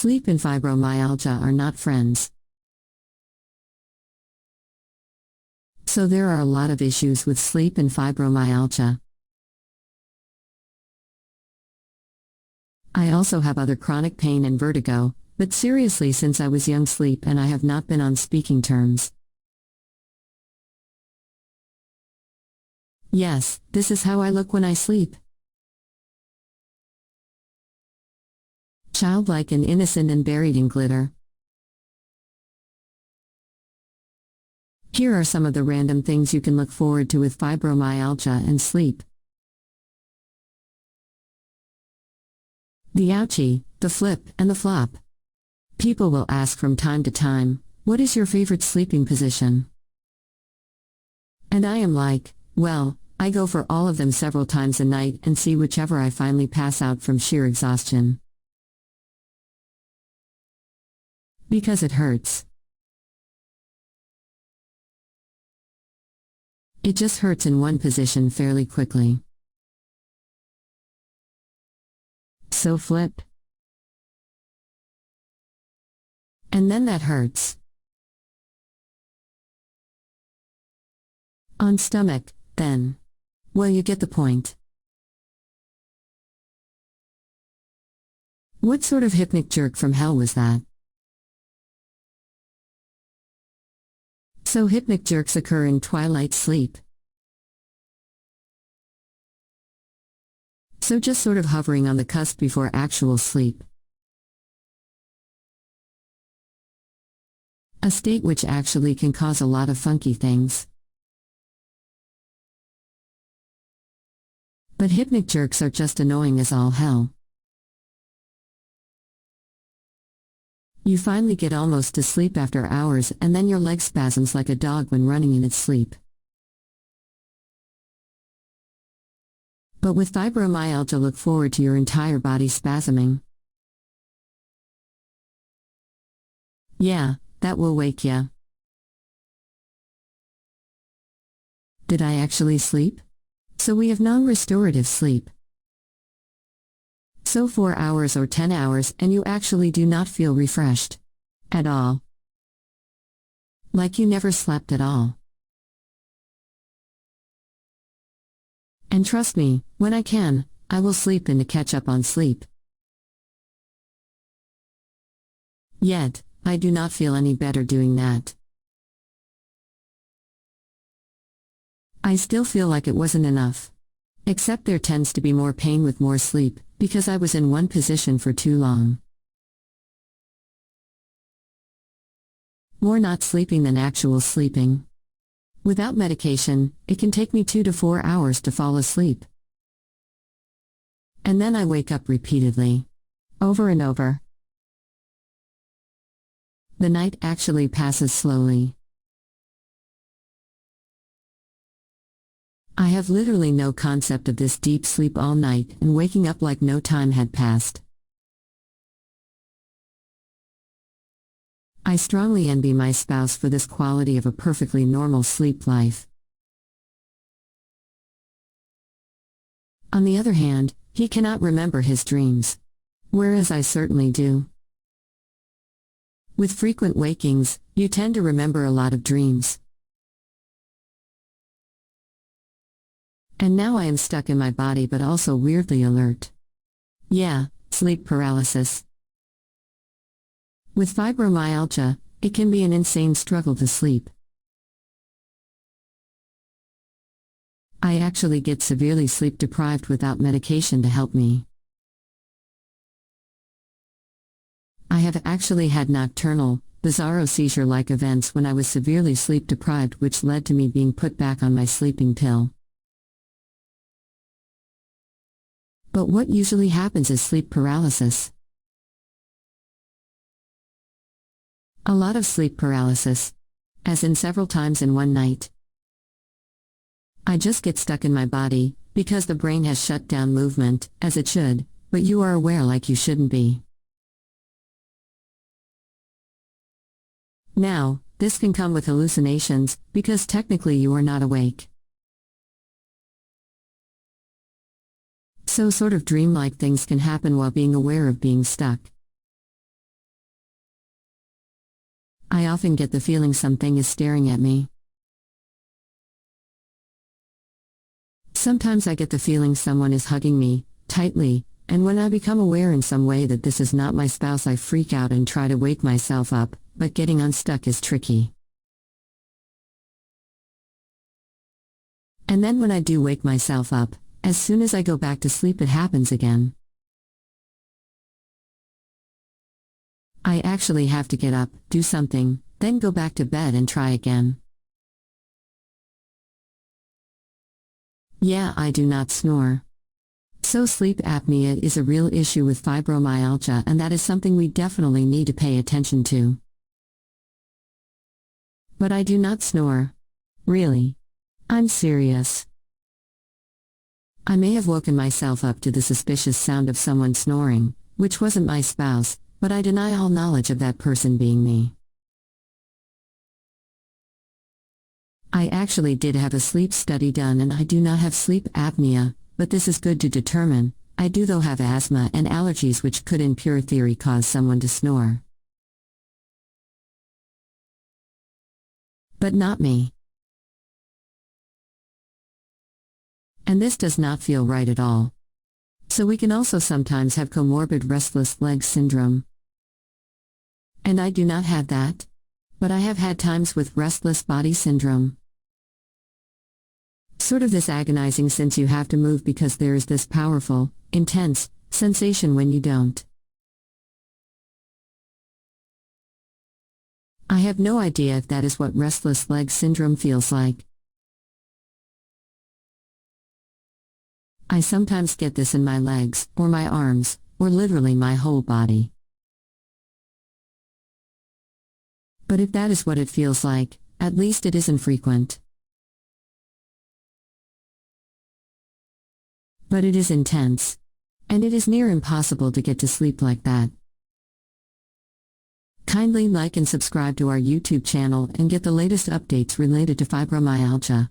Sleep and fibromyalgia are not friends. So there are a lot of issues with sleep and fibromyalgia. I also have other chronic pain and vertigo, but seriously, since I was young, sleep and I have not been on speaking terms. Yes, this is how I look when I sleep. Childlike and innocent and buried in glitter. Here are some of the random things you can look forward to with fibromyalgia and sleep. The ouchie, the flip, and the flop. People will ask from time to time, what is your favorite sleeping position? And I am like, well, I go for all of them several times a night and see whichever I finally pass out from sheer exhaustion. Because it hurts. It just hurts in one position fairly quickly. So flip. And then that hurts. On stomach, then. Well, you get the point. What sort of hypnic jerk from hell was that? So hypnic jerks occur in twilight sleep. So just sort of hovering on the cusp before actual sleep. A state which actually can cause a lot of funky things. But hypnic jerks are just annoying as all hell. You finally get almost to sleep after hours, and then your leg spasms like a dog when running in its sleep. But with fibromyalgia, look forward to your entire body spasming. Yeah, that will wake ya. Did I actually sleep? So we have non-restorative sleep. So 4 hours or 10 hours and you actually do not feel refreshed. At all. Like you never slept at all. And trust me, when I can, I will sleep in to catch up on sleep. Yet, I do not feel any better doing that. I still feel like it wasn't enough. Except there tends to be more pain with more sleep, because I was in one position for too long. More not sleeping than actual sleeping. Without medication, it can take me 2 to 4 hours to fall asleep. And then I wake up repeatedly. Over and over. The night actually passes slowly. I have literally no concept of this deep sleep all night and waking up like no time had passed. I strongly envy my spouse for this quality of a perfectly normal sleep life. On the other hand, he cannot remember his dreams. Whereas I certainly do. With frequent wakings, you tend to remember a lot of dreams. And now I am stuck in my body but also weirdly alert. Yeah, sleep paralysis. With fibromyalgia, it can be an insane struggle to sleep. I actually get severely sleep deprived without medication to help me. I have actually had nocturnal, bizarro seizure-like events when I was severely sleep deprived, which led to me being put back on my sleeping pill. But what usually happens is sleep paralysis. A lot of sleep paralysis. As in several times in one night. I just get stuck in my body, because the brain has shut down movement, as it should, but you are aware like you shouldn't be. Now, this can come with hallucinations, because technically you are not awake. So sort of dreamlike things can happen while being aware of being stuck. I often get the feeling something is staring at me. Sometimes I get the feeling someone is hugging me, tightly, and when I become aware in some way that this is not my spouse, I freak out and try to wake myself up, but getting unstuck is tricky. And then when I do wake myself up, as soon as I go back to sleep it happens again. I actually have to get up, do something, then go back to bed and try again. Yeah, I do not snore. So sleep apnea is a real issue with fibromyalgia, and that is something we definitely need to pay attention to. But I do not snore. Really. I'm serious. I may have woken myself up to the suspicious sound of someone snoring, which wasn't my spouse, but I deny all knowledge of that person being me. I actually did have a sleep study done and I do not have sleep apnea, but this is good to determine. I do though have asthma and allergies which could in pure theory cause someone to snore. But not me. And this does not feel right at all. So we can also sometimes have comorbid restless leg syndrome. And I do not have that. But I have had times with restless body syndrome. Sort of this agonizing sense you have to move because there is this powerful, intense sensation when you don't. I have no idea if that is what restless leg syndrome feels like. I sometimes get this in my legs, or my arms, or literally my whole body. But if that is what it feels like, at least it isn't frequent. But it is intense. And it is near impossible to get to sleep like that. Kindly like and subscribe to our YouTube channel and get the latest updates related to fibromyalgia.